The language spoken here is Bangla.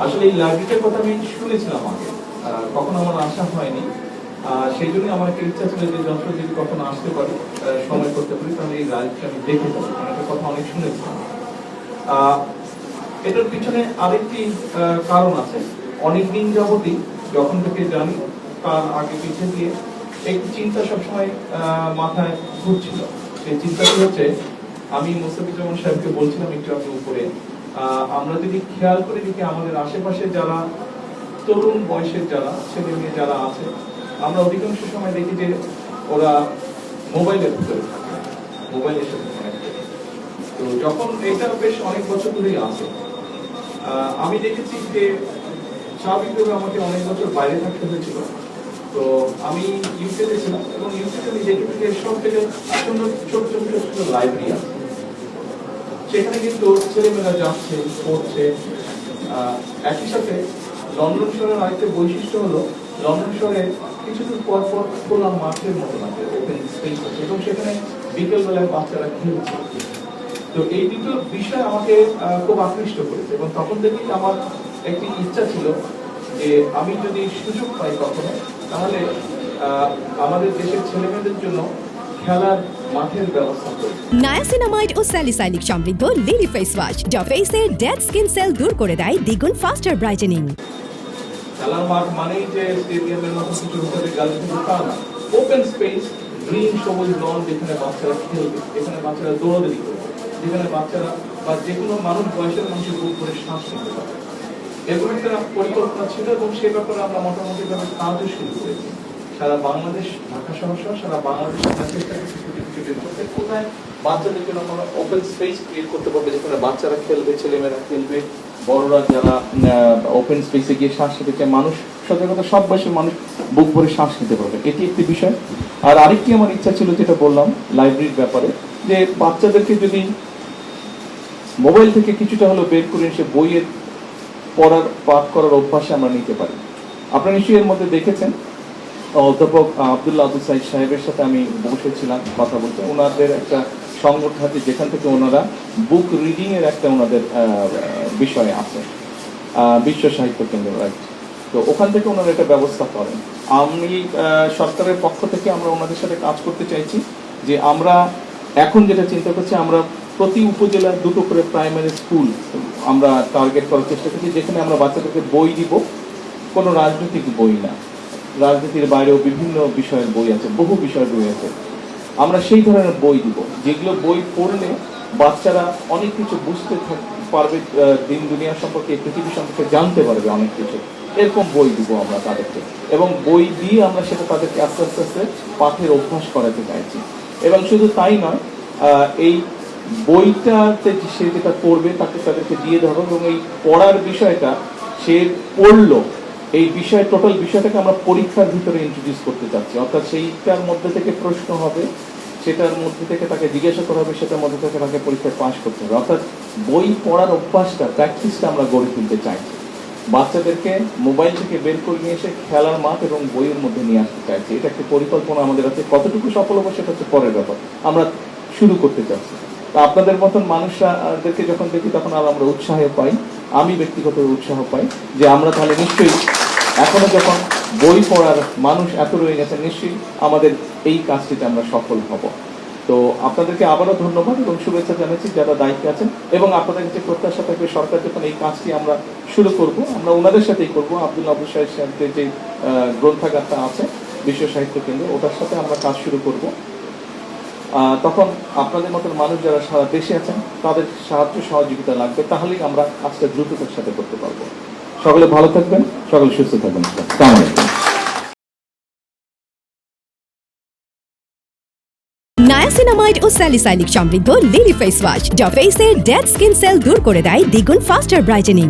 আসলে এই লাইব্রেরিটার কথা আমি শুনেছিলাম আগে, কখনো আমার আসা হয়নি। সেই জন্য আমার একটা ইচ্ছা ছিল যে যখন যদি কখনো আসতে পারি, সময় করতে পারি, তাহলে এই লাইব্রেরিটা আমি দেখে যাবো। একটা কথা অনেক শুনেছিলাম। এটার পিছনে আরেকটি কারণ আছে। অনেকদিন যাবতই যখন থেকে জানি তার আগে পিছিয়ে দিয়ে একটি চিন্তা সবসময় মাথায় ঘুরছিল। সেই চিন্তাটি হচ্ছে, আমি মোস্তাফিজুর সাহেবকে বলছিলাম একটু আগে উপরে, আমরা যদি খেয়াল করে দেখি আমাদের আশেপাশে যারা তরুণ বয়সের যারা ছেলে মেয়ে যারা আছে, আমরা অধিকাংশ সময় দেখি যে ওরা মোবাইলের ভিতরে থাকে, মোবাইলের সাথে কানেক্টেড। তো যখন এটা বেশ অনেক বছর ধরেই আছে, আমি দেখেছি যে স্বাভাবিকভাবে আমাকে অনেক বছর বাইরে থাকতে হয়েছিল। তো আমি ইউকেতে ছিলাম এবং ইউকেতে আমি দেখেছি যে সব থেকে সুন্দর ছোট ছোট ছোট ছোট লাইব্রেরি আছে। সেখানে কিন্তু ছেলেমেয়েরা যাচ্ছে, পড়ছে। একই সাথে লন্ডন শহরের আরেকটা বৈশিষ্ট্য হলো, লন্ডন শহরে কিছুদিন পর পর খোলা মাঠের মতন আছে, ওপেন স্পেস আছে, এবং সেখানে বিকেল বেলায় বাচ্চারা খেলছে। তো এই দুটো বিষয় আমাকে খুব আকৃষ্ট করেছে, এবং তখন থেকেই আমার একটি ইচ্ছা ছিল যে আমি যদি সুযোগ পাই কখনো, তাহলে আমাদের দেশের ছেলেমেয়েদের জন্য খেলার মাঠের ব্যবস্থা করি। নায়াসিনামাইড ও স্যালিসাইলিক সমৃদ্ধ লিলি ফেস ওয়াশ যা ফেসের ডেড স্কিন সেল দূর করে দেয় দ্বিগুণ ফাস্টার ব্রাইটেনিং। খেলার মাঠ মানেই যে স্টেডিয়ামের মতো কিছু হতে গেলে কিন্তু তা না। ওপেন স্পেস, গ্রিন সবুজ লন, যেখানে বাচ্চারা খেলবে, যেখানে বাচ্চারা দৌড়াদৌড়ি করবে, যেখানে বাচ্চারা বা যে কোনো মানুষ বয়সের মানুষের বুক করে শ্বাস নিতে পারে। এরকম একটা পরিকল্পনা ছিল, এবং সে ব্যাপারে আমরা মোটামুটি ভাবে কাজও শুরু করেছি। সারা বাংলাদেশ, ঢাকা শহর সহ সারা বাংলাদেশ আমরা চেষ্টা করছি কিছু বের করতে, কোথায় বাচ্চাদের জন্য আমরা ওপেন স্পেস ক্রিয়েট করতে পারবো, যেখানে বাচ্চারা খেলবে, ছেলেমেয়েরা খেলবে, বড়রা যারা ওপেন স্পেসে গিয়ে শ্বাস নিতে চায়, মানুষ সত্যি কথা সব বয়সের মানুষ বুক ভরে শ্বাস নিতে পারবে, এটি একটি বিষয়। আর আরেকটি আমার ইচ্ছা ছিল, যেটা বললাম লাইব্রেরির ব্যাপারে, যে বাচ্চাদেরকে যদি মোবাইল থেকে কিছুটা হলো বের করে এসে বইয়ের পড়ার পাঠ করার অভ্যাসে আমরা নিতে পারি। আপনারা নিশ্চয়ই এর মধ্যে দেখেছেন, অধ্যাপক আব্দুল্লাহ আব্দুল সাইদ সাহেবের সাথে আমি বসেছিলাম কথা বলতে। ওনাদের একটা সংগঠন আছে যেখান থেকে ওনারা বুক রিডিং এর একটা ওনাদের বিষয় আছে, বিশ্ব সাহিত্য কেন্দ্র, রাইট। তো ওখান থেকে ওনারা একটা ব্যবস্থা করেন। আমি সরকারের পক্ষ থেকে আমরা ওনাদের সাথে কাজ করতে চাইছি, যে আমরা এখন যেটা চিন্তা করছি, আমরা প্রতি উপজেলার 2টো করে প্রাইমারি স্কুল আমরা টার্গেট করার চেষ্টা করছি, যেখানে আমরা বাচ্চাদেরকে বই দিব, কোনো রাজনৈতিক বই না, রাজনীতির বাইরেও বিভিন্ন বিষয়ের বই আছে, বহু বিষয়ের বই আছে। আমরা সেই ধরনের বই দিব, যেগুলো বই পড়লে বাচ্চারা অনেক কিছু বুঝতে পারবে, দিন দুনিয়া সম্পর্কে, পৃথিবী সম্পর্কে জানতে পারবে অনেক কিছু। এরকম বই দিব আমরা তাদেরকে, এবং বই দিয়ে আমরা সেটা তাদেরকে আস্তে আস্তে আস্তে পাঠের অভ্যাস করাতে চাইছি। এবং শুধু তাই নয়, এই বইটাতে সে যেটা পড়বে তাকে তাদেরকে দিয়ে দেবো, এবং এই পড়ার বিষয়টা সে পড়লো, এই বিষয় টোটাল বিষয়টাকে আমরা পরীক্ষার ভিতরে ইন্ট্রোডিউস করতে চাচ্ছি। অর্থাৎ সেইটার মধ্যে থেকে প্রশ্ন হবে, সেটার মধ্যে থেকে তাকে জিজ্ঞাসা করা হবে, সেটার মধ্যে থেকে তাকে পরীক্ষায় পাস করতে হবে। অর্থাৎ বই পড়ার অভ্যাসটা, প্র্যাকটিসটা আমরা গড়ে তুলতে চাইছি। বাচ্চাদেরকে মোবাইল থেকে বের করে নিয়ে এসে খেলার মাঠ এবং বইয়ের মধ্যে নিয়ে আসতে চাইছি। এটা একটি পরিকল্পনা আমাদের আছে, কতটুকু সফল হবে সেটা হচ্ছে পরের ব্যাপার, আমরা শুরু করতে চাচ্ছি। তা আপনাদের মতন মানুষদেরকে যখন দেখি, তখন আর আমরা উৎসাহ পাই, আমি ব্যক্তিগত উৎসাহ পাই, যে আমরা তাহলে নিশ্চয়ই এখনো যখন বই পড়ার মানুষ এত রয়ে গেছে, নিশ্চয়ই আমাদের এই কাজটিতে আমরা সফল হব। তো আপনাদেরকে আবারও ধন্যবাদ এবং শুভেচ্ছা জানাচ্ছি যারা দায়িত্বে আছেন, এবং আপনাদের কাছে প্রত্যাশা থাকবে সরকার যখন এই কাজটি আমরা শুরু করব, আমরা ওনাদের সাথেই করব। আব্দুল্লাহ আবু সাইদ সাহেবের যে গ্রন্থাগারটা আছে বিশ্ব সাহিত্য কেন্দ্র, ওটার সাথে আমরা কাজ শুরু করব। তখন আপনাদের মতন মানুষ যারা সারা দেশে আছেন, তাদের সাহায্য সহযোগিতা লাগবে, তাহলেই আমরা কাজটা দ্রুততার সাথে করতে পারবো। সকলে ভালো থাকবেন, সকলে সুস্থ থাকবেন। নায়াসিনামাইড ও স্যালিসাইলিক সমৃদ্ধ লিলি ফেস ওয়াশ যা ফেসের ডেড স্কিন সেল দূর করে দেয় দ্বিগুণ ফাস্টার ব্রাইটেনিং।